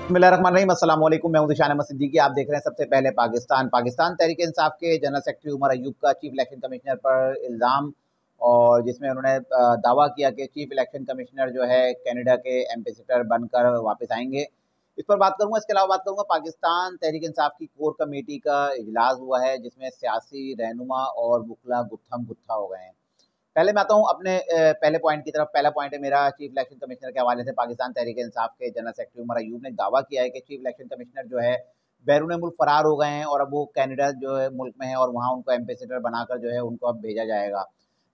बिस्मिल्लाहिर्रहमानिर्रहीम, अस्सलाम वालेकुम। मैं हूं दिशान अहमद सिद्दीकी। आप देख रहे हैं सबसे पहले पाकिस्तान तहरीक इंसाफ के जनरल सेक्रेटरी उमर अयूब का चीफ इलेक्शन कमिश्नर पर इल्ज़ाम, और जिसमें उन्होंने दावा किया कि चीफ इलेक्शन कमिश्नर जो है कनाडा के एम्बेसडर बनकर वापस आएंगे। इस पर बात करूंगा। इसके अलावा बात करूंगा, पाकिस्तान तहरीक इंसाफ की कोर कमेटी का इजलास हुआ है, जिसमें सियासी रहनुमा और वकला गुत्थम गुत्था हो गए हैं। पहले मैं आता हूँ अपने पहले पॉइंट की तरफ। पहला पॉइंट है मेरा चीफ इलेक्शन कमिश्नर के हवाले से। पाकिस्तान तहरीक इंसाफ के जनरल सेक्रेटरी उमर अयूब ने दावा किया है कि चीफ इलेक्शन कमिश्नर जो है बैरून मुल्क फरार हो गए हैं और अब वो कनाडा जो है मुल्क में है और वहाँ उनको एम्बेसडर बनाकर जो है उनको अब भेजा जाएगा।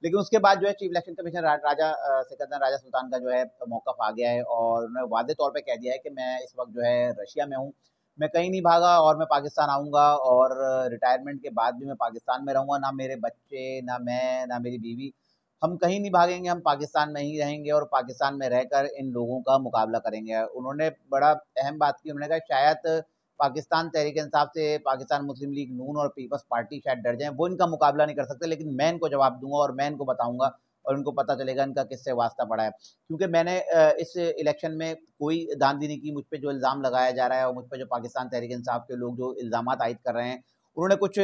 लेकिन उसके बाद जो है चीफ इलेक्शन कमिश्नर राजा सिकंदर राजा सुल्तान का जो है मौकफ आ गया है और उन्होंने वादे तौर पर कह दिया है कि मैं इस वक्त जो है रशिया में हूँ, मैं कहीं नहीं भागा और मैं पाकिस्तान आऊँगा और रिटायरमेंट के बाद भी मैं पाकिस्तान में रहूँगा। ना मेरे बच्चे, ना मैं, ना मेरी बीवी, हम कहीं नहीं भागेंगे, हम पाकिस्तान में ही रहेंगे और पाकिस्तान में रहकर इन लोगों का मुकाबला करेंगे। उन्होंने बड़ा अहम बात की। उन्होंने कहा शायद पाकिस्तान तहरीक इंसाफ से पाकिस्तान मुस्लिम लीग नून और पीपल्स पार्टी शायद डर जाएँ, वो इनका मुकाबला नहीं कर सकते, लेकिन मैं इनको जवाब दूँगा और मैं इनको बताऊँगा और इनको पता चलेगा इनका किससे वास्ता पड़ा है। क्योंकि मैंने इस इलेक्शन में कोई धांधली नहीं की। मुझ पे जो इल्ज़ाम लगाया जा रहा है और मुझ पे जो पाकिस्तान तहरीक इंसाफ के लोग जो इल्ज़ामात आयद कर रहे हैं, उन्होंने कुछ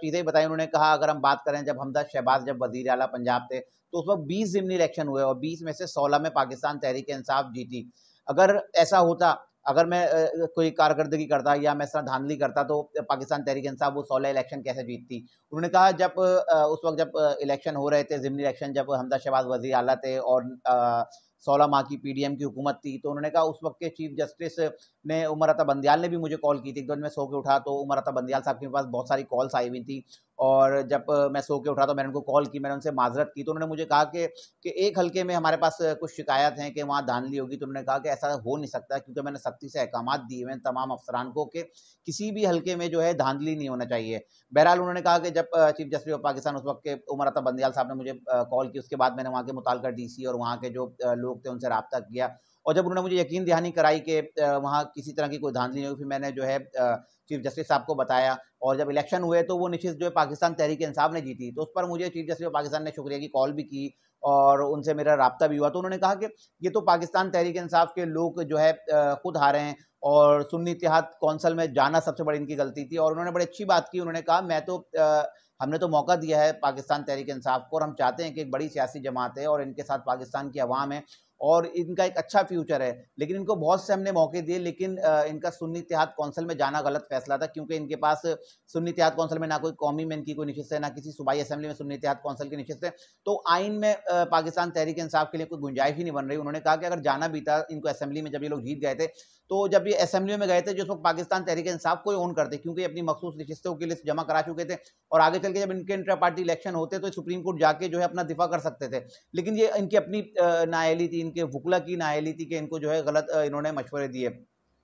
चीज़ें बताई। उन्होंने कहा, अगर हम बात करें, जब हमजा शहबाज जब वज़ीर आला पंजाब थे, तो उस वक़्त 20 ज़िमनी इलेक्शन हुए और 20 में से 16 में पाकिस्तान तहरीक इंसाफ जीती। अगर ऐसा होता, अगर मैं कोई कारकर्दगी करता या मैं इस तरह धांधली करता, तो पाकिस्तान तहरीक इंसाफ वो 16 इलेक्शन कैसे जीतती? उन्होंने कहा, जब उस वक़्त जब इलेक्शन हो रहे थे, ज़िमनी इलेक्शन, जब हमजा शहबाज वज़ीर आला थे और 16 माह की पीडीएम की हुकूमत थी, तो उन्होंने कहा उस वक़्त के चीफ जस्टिस ने, उमर अता बंदियाल ने भी मुझे कॉल की थी। एक दिन मैं सो के उठा तो उमर अता बंदियाल साहब के पास बहुत सारी कॉल्स आई हुई थी और जब मैं सो के उठा तो मैंने उनको कॉल की, मैंने उनसे माज़रत की। तो उन्होंने मुझे कहा कि एक हल्के में हमारे पास कुछ शिकायत हैं कि वहाँ धांधली होगी। तो उन्होंने कहा कि ऐसा हो नहीं सकता, क्योंकि मैंने सख्ती से अहकामात दिए हुए हैं तमाम अफ़सरान को कि किसी भी हल्के में जो है धांधली नहीं होना चाहिए। बहरहाल उन्होंने कहा कि जब चीफ जस्टिस ऑफ पाकिस्तान उस वक़्त के उमर अता बंदियाल साहब ने मुझे कॉल की, उसके बाद मैंने वहाँ के मुताल्लिका डीसी और वहाँ के जो लोग थे उनसे राब्ता किया और जब उन्होंने मुझे यकीन दहानी कराई कि वहाँ किसी तरह की कोई धांधली नहीं हुई, फिर मैंने जो है चीफ जस्टिस साहब को बताया और जब इलेक्शन हुए तो वो निश्चित जो है पाकिस्तान तहरीक इंसाफ ने जीती। तो उस पर मुझे चीफ जस्टिस ऑफ पाकिस्तान ने शुक्रिया की कॉल भी की और उनसे मेरा राब्ता भी हुआ। तो उन्होंने कहा कि ये तो पाकिस्तान तहरीक इंसाफ के लोग जो है खुद हारे हैं और सुन्नी इत्तेहाद कौंसिल में जाना सबसे बड़ी इनकी गलती थी। और उन्होंने बड़ी अच्छी बात की। उन्होंने कहा, मैं तो हमने तो मौका दिया है पाकिस्तान तहरीक इंसाफ को और हम चाहते हैं कि एक बड़ी सियासी जमात है और इनके साथ पाकिस्तान की अवाम है और इनका एक अच्छा फ्यूचर है, लेकिन इनको बहुत से हमने मौके दिए, लेकिन इनका सुन्नी इत्तेहाद कौंसिल में जाना गलत फैसला था, क्योंकि इनके पास सुन्नी इत्तेहाद कौंसिल में ना कोई कौमी में इनकी कोई नशिस्त है, ना किसी सूबाई असेंबली में सुन्नी इत्तेहाद कौंसिल की नशिस्त है। तो आइन में पाकिस्तान तहरीक इंसाफ के लिए कोई गुंजाइश ही नहीं बन रही। उन्होंने कहा कि अगर जाना भी था इनको असेंबली में, जब ये लोग जीत गए थे, तो जब ये असेंबली में गए थे जिस वक्त पाकिस्तान तहरीक इंसाफ को ओन करते, क्योंकि अपनी मखसूस नशिस्तों की लिस्ट जमा करा चुके थे और आगे चल के जब इनके इंटर पार्टी इलेक्शन होते तो सुप्रीम कोर्ट जाके जो है अपना दिफा कर सकते थे। लेकिन ये इनकी अपनी नाअहली थी, इनके वकला की नाअहली थी कि इनको जो है गलत इन्होंने मशवरे दिए।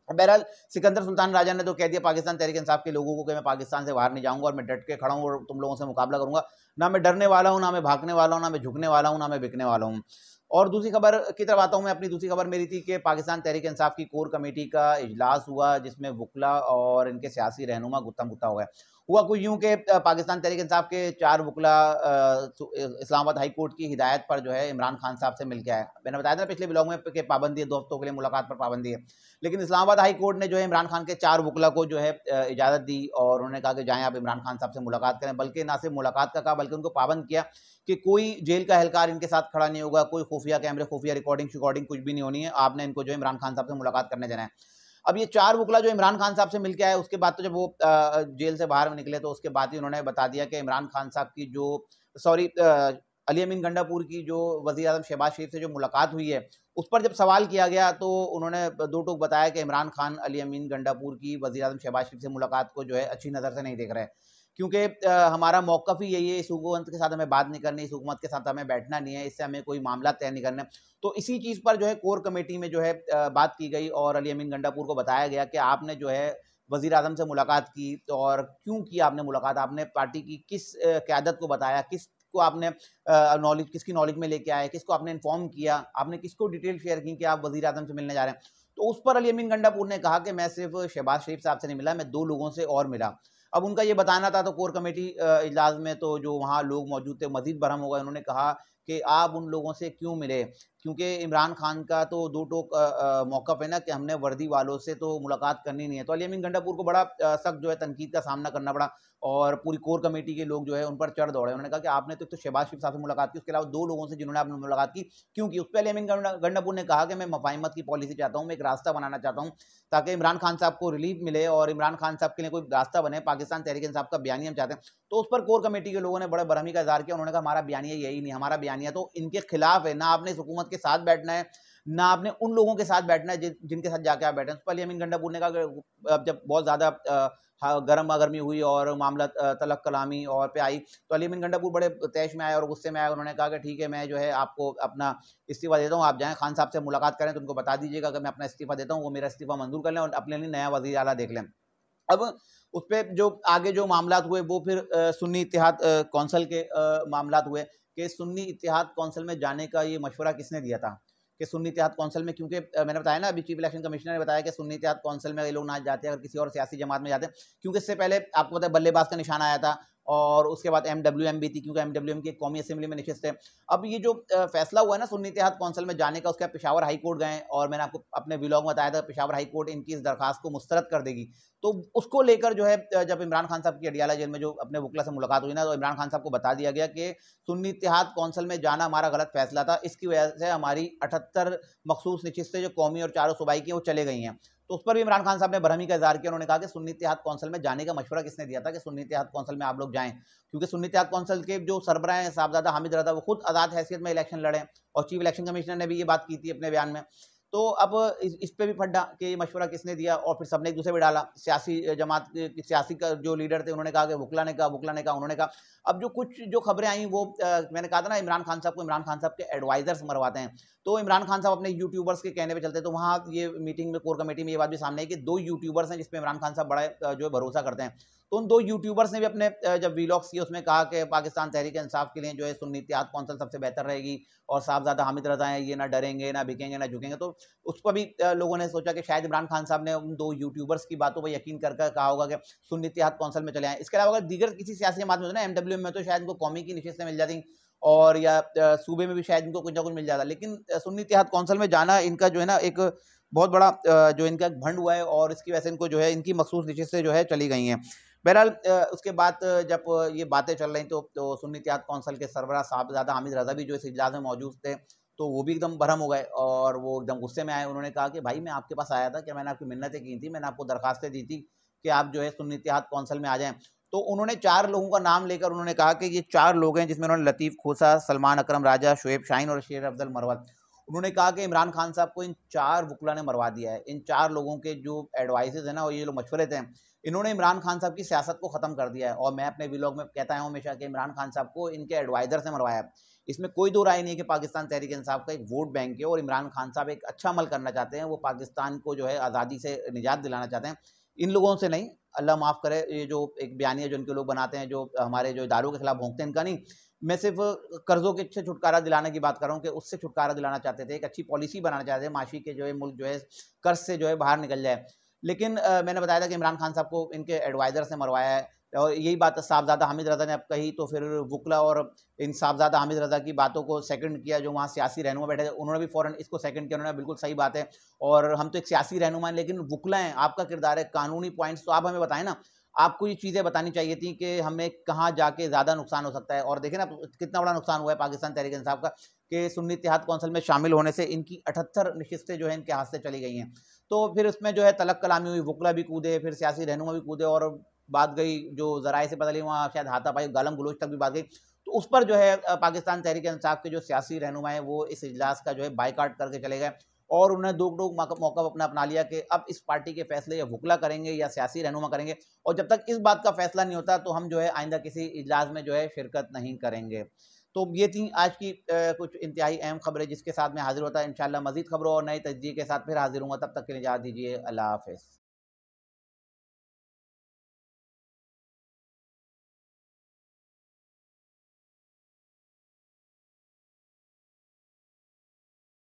बहरहाल सिकंदर सुल्तान राजा ने तो कह दिया पाकिस्तान तहरीक इंसाफ के लोगों को कि मैं पाकिस्तान से बाहर नहीं जाऊंगा और मैं डट के खड़ा हूं और तुम लोगों से मुकाबला करूंगा। ना मैं डरने वाला हूं, ना मैं भागने वाला हूं, ना मैं झुकने वाला हूं, ना मैं बिकने वाला हूं। और दूसरी खबर की तरफ आता हूं मैं। अपनी दूसरी खबर मेरी थी कि पाकिस्तान तहरीक इंसाफ की कोर कमेटी का इजलास हुआ, जिसमें वकला और इनके सियासी रहनुमा गुत्था गुत्था हो गए। हुआ कुछ यूं कि पाकिस्तान तहरीक इंसाफ के 4 वकला इस्लामाबाद हाई कोर्ट की हिदायत पर जो है इमरान खान साहब से मिल के आए। मैंने बताया था पिछले ब्लॉग में कि पाबंदी है, 2 हफ्तों के लिए मुलाकात पर पाबंदी है। लेकिन इस्लामाबाद हाई कोर्ट ने जो है इमरान खान के 4 वकला को जो है इजाज़त दी और उन्होंने कहा कि जाएँ आप इमरान खान साहब से मुलाकात करें। बल्कि ना सिर्फ मुलाकात का कहा, बल्कि उनको पाबंद किया कि कोई जेल का एहलकार इनके साथ खड़ा नहीं होगा, कोई खुफिया कैमरे, खुफिया रिकॉर्डिंग कुछ भी नहीं होनी है। आपने इनको जो है इमरान खान साहब से मुलाकात करने जाना है। अब ये 4 वकला जो इमरान खान साहब से मिलके आए, उसके बाद तो जब वो जेल से बाहर निकले तो उसके बाद ही उन्होंने बता दिया कि इमरान खान साहब की जो सॉरी अली अमीन गंडापुर की जो वज़ीर आज़म शहबाज शरीफ से जो मुलाकात हुई है, उस पर जब सवाल किया गया तो उन्होंने 2 टूक बताया कि इमरान खान अली अमीन गंडापुर की वज़ीर आज़म शहबाज शरीफ से मुलाकात को जो है अच्छी नज़र से नहीं देख रहे, क्योंकि हमारा मौक़िफ़ ही यही है, इस हुकूमत के साथ हमें बात नहीं करनी, इस हुकूमत के साथ हमें बैठना नहीं है, इससे हमें कोई मामला तय नहीं करना। तो इसी चीज़ पर जो है कोर कमेटी में जो है बात की गई और अली अमीन गंडापुर को बताया गया कि आपने जो है वज़ीर आज़म से मुलाकात की, तो और क्यों की आपने मुलाकात? आपने पार्टी की किस क़यादत को बताया? किसको आपने नॉलेज, किसकी नॉलेज में लेके आए? किसको आपने इन्फॉर्म किया? आपने किसको डिटेल शेयर की कि आप वज़ीर आज़म से मिलने जा रहे हैं? तो उस पर अली अमीन गंडापुर ने कहा कि मैं सिर्फ़ शहबाज शरीफ साहब से नहीं मिला, मैं 2 लोगों से और मिला। अब उनका ये बताना था, तो कोर कमेटी इजलास में तो जो वहाँ लोग मौजूद थे मजीद बरहम हो गए। उन्होंने कहा कि आप उन लोगों से क्यों मिले, क्योंकि इमरान खान का तो दो टोक मौक़िफ़ है ना कि हमने वर्दी वालों से तो मुलाकात करनी नहीं है। तो अली अमीन गंडापुर को बड़ा सख्त जो है तनकीद का सामना करना पड़ा और पूरी कोर कमेटी के लोग जो है उन पर चढ़ दौड़े। उन्होंने कहा कि आपने तो शहबाज शरीफ साहब से मुलाकात की, उसके अलावा 2 लोगों से जिन्होंने आपने मुलाकात की, क्यों की? उस पे अली अमीन गंडापुर ने कहा कि मैं मफाहिमत की पॉलिसी चाहता हूँ, मैं एक रास्ता बनाना चाहता हूँ ताकि इमरान खान साहब को रिलीफ मिले और इमरान खान साहब के लिए कोई रास्ता बने। पाकिस्तान तहरीक-ए-इंसाफ का बयानिया हम चाहते हैं। तो उस पर कोर कमेटी के लोगों ने बड़े बरहमी का इज़हार किया। उन्होंने कहा हमारा बयानिया यही नहीं, हमारा बयानिया तो इनके खिलाफ है, ना आपने इस हुकूमत के साथ बैठना है, ना आपने उन लोगों के साथ बैठना है जिनके साथ जाके आप बैठे हैं। तो अली अमीन गंडापुर ने कहा कि अब जब बहुत ज़्यादा गरमा-गर्मी हुई और मामला तलब कलामी और पे आई, तो अली अमीन गंडापुर बड़े तैश में आए और गुस्से में आए। उन्होंने कहा कि ठीक है, मैं जो है आपको अपना इस्तीफ़ा देता हूँ, आप जाएँ खान साहब से मुलाकात करें तो उनको बता दीजिएगा कि मैं अपना इस्तीफ़ा देता हूँ, वो मेरा इस्तीफ़ा मंज़ूर कर लें और अपने लिए नया वज़ीर आला देख लें। अब उसपे जो आगे जो मामलात हुए वो फिर सुन्नी इत्तेहाद कौंसिल के मामलात हुए कि सुन्नी इत्तेहाद कौंसिल में जाने का ये मशवरा किसने दिया था कि सुन्नी इत्तेहाद कौंसिल में, क्योंकि मैंने बताया ना अभी चीफ इलेक्शन कमिश्नर ने बताया कि सुन्नी इत्तेहाद कौंसिल में ये लोग ना जाते हैं अगर किसी और सियासी जमात में जाते हैं, क्योंकि इससे पहले आपको पता है बल्लेबाज का निशान आया था और उसके बाद एमडब्ल्यूएम भी थी, क्योंकि एमडब्ल्यूएम की कौमी असेंबली में नशिस्त है। अब ये जो फैसला हुआ है ना सुन्नी इत्तेहाद कौंसिल में जाने का, उसके बाद पेशावर हाई कोर्ट गए और मैंने आपको अपने व्लॉग में बताया था पेशावर हाई कोर्ट इनकी इस दरखास्त को मुस्तरद कर देगी। तो उसको लेकर जो है जब इमरान खान साहब की अडियाला जेल में जो अपने वकला से मुलाकात हुई ना, तो इमरान खान साहब को बता दिया गया कि सुन्नी इत्तेहाद कौंसिल में जाना हमारा गलत फैसला था, इसकी वजह से हमारी 78 मखसूस नशिस्तें जो कौमी और चारों सूबाई की वो चले गई हैं। तो उस पर भी इमरान खान साहब ने बरहमी का इज़हार किया। उन्होंने कहा कि सुन्नी इत्तेहाद कौंसिल में जाने का मशवरा किसने दिया था कि सुन्नी इत्तेहाद कौंसिल में आप लोग जाएँ, क्योंकि सुन्नी इत्तेहाद कौंसिल के जो सरबराह हैं साहबजादा हामिद रज़ा, वो खुद आज़ाद हैसियत में इलेक्शन लड़े और चीफ इलेक्शन कमिश्नर ने भी ये बात की थी अपने बयान में। तो अब इस पे भी फड्डा कि ये मशवरा किसने दिया और फिर सबने एक दूसरे पे डाला। सियासी जमात के सियासी का जो लीडर थे उन्होंने कहा कि वकला ने कहा, वकला ने कहा, उन्होंने कहा। अब जो कुछ जो खबरें आई वो मैंने कहा था ना इमरान खान साहब को इमरान खान साहब के एडवाइजर्स मरवाते हैं। तो इमरान खान साहब अपने यूट्यूबर्स के कहने पे चलते हैं, तो वहाँ ये मीटिंग में कोर कमेटी में ये बात भी सामने आई कि 2 यूट्यूबर्स हैं जिस पे इमरान खान साहब बड़ा जो है भरोसा करते हैं। तो उन 2 यूट्यूबर्स ने भी अपने जब वीलॉग्स किए उसमें कहा कि पाकिस्तान तहरीक-ए-इंसाफ के लिए जो है सुन्नी इत्तेहाद कौंसिल सबसे बेहतर रहेगी और साहबजादा हामिद रज़ा हैं, ये ना डरेंगे, ना बिकेंगे, ना झुकेंगे। तो उस पर भी लोगों ने सोचा कि शायद इमरान खान साहब ने उन 2 यूट्यूबर्स की बातों पर यकीन कर कहा होगा कि सुन्नी इत्तेहाद कौंसिल में चले आएँ। इसके अलावा अगर दीगर किसी सियासी जमात में होता ना एमडब्ल्यूएम में, तो शायद इनको कौमी की नशिस्तें मिल जाती और या सूबे में भी शायद इनको कुछ ना कुछ मिल जाता। लेकिन सुन्नी इत्तेहाद कौंसिल में जाना इनका जो है ना एक बहुत बड़ा जो इनका भंड हुआ है और इसकी वजह से इनको जो है इनकी मखसूस नशिस्तें जो है चली गई हैं। बहरहाल उसके बाद जब ये बातें चल रही तो सुन्नी इत्तेहाद कौंसिल के सरबराह साहबजादा हामिद रज़ा भी जो इस इजलास में मौजूद थे, तो वो भी एकदम बरहम हो गए और वो एकदम गुस्से में आए। उन्होंने कहा कि भाई मैं आपके पास आया था कि मैंने आपकी मिन्नतें की थी, मैंने आपको दरखास्तें दी थी कि आप जो है सुन्नी इत्तेहाद कौंसिल में आ जाएँ। तो उन्होंने 4 लोगों का नाम लेकर उन्होंने कहा कि ये 4 लोग हैं जिसमें उन्होंने लतीफ़ खोसा, सलमान अकरम राजा, शुएब शाहीन और शेर अफ़ज़ल मरवत। उन्होंने कहा कि इमरान खान साहब को इन 4 वकला ने मरवा दिया है। इन 4 लोगों के जो एडवाइसेज़ हैं ना और ये जो मशवरे थे, इन्होंने इमरान खान साहब की सियासत को ख़त्म कर दिया है और मैं अपने व्लॉग में कहता आया हूँ हमेशा कि इमरान खान साहब को इनके एडवाइज़र ने मरवाया है। इसमें कोई दो राय नहीं है कि पाकिस्तान तहरीक-ए-इंसाफ का एक वोट बैंक है और इमरान खान साहब एक अच्छा अमल करना चाहते हैं। वो पाकिस्तान को जो है आज़ादी से निजात दिलाना चाहते हैं। इन लोगों से नहीं, अल्लाह माफ़ करे, ये जो एक बयानिया जो इनके लोग बनाते हैं, जो हमारे जो इदारों के खिलाफ भोंकते हैं, इनका नहीं। मैं सिर्फ़ कर्ज़ों के से छुटकारा दिलाने की बात कर रहा हूँ कि उससे छुटकारा दिलाना चाहते थे, एक अच्छी पॉलिसी बनाना चाहते थे, माशी के जो है मुल्क जो है कर्ज़ से जो है बाहर निकल जाए। लेकिन मैंने बताया था कि इमरान खान साहब को इनके एडवाइज़र्स ने मरवाया है और यही बात साहबजादा हामिद रज़ा ने अब कही, तो फिर वकला और इन साहबजादा हामिद रज़ा की बातों को सेकंड किया, जो वहाँ सियासी रहनुमा बैठे थे, उन्होंने भी फ़ौरन इसको सेकंड किया। उन्होंने बिल्कुल सही बात है और हम तो एक सियासी रहनुमा हैं, लेकिन वकला हैं, आपका किरदार है, कानूनी पॉइंट्स तो आप हमें बताएँ ना। आपको ये चीज़ें बतानी चाहिए थी कि हमें कहाँ जाके ज़्यादा नुकसान हो सकता है और देखिए ना कितना बड़ा नुकसान हुआ है पाकिस्तान तहरीक-ए-इंसाफ का कि सुन्नी इत्तेहाद कौंसिल में शामिल होने से इनकी 78 नशिस्तें जो हैं इनके हाथ से चली गई हैं। तो फिर उसमें जो है तलब कलामी हुई, वकला भी कूदे, फिर सियासी रहनुमा भी कूदे और बात गई जो ज़राए से पता लगी वहाँ शायद हाथापाई, गालम-गलोच तक भी बात गई। तो उस पर जो है पाकिस्तान तहरीक-ए-इंसाफ के जो सियासी रहनुमा हैं वो इस इजलास का जो है बायकॉट करके चले गए और उन्होंने दो मौका अपना अपना लिया कि अब इस पार्टी के फैसले या वकला करेंगे या सियासी रहनुमा करेंगे और जब तक इस बात का फैसला नहीं होता तो हम जो है आइंदा किसी इजलास में जो है शिरकत नहीं करेंगे। तो ये थी आज की कुछ इंतहाई अहम खबरें जिसके साथ मैं हाज़िर होता इंशाअल्लाह मज़ीद खबरों और नए तजज़िये के साथ फिर हाज़िर हूँगा। तब तक के लिए इजाज़त दीजिए। अल्लाह हाफ़िज़।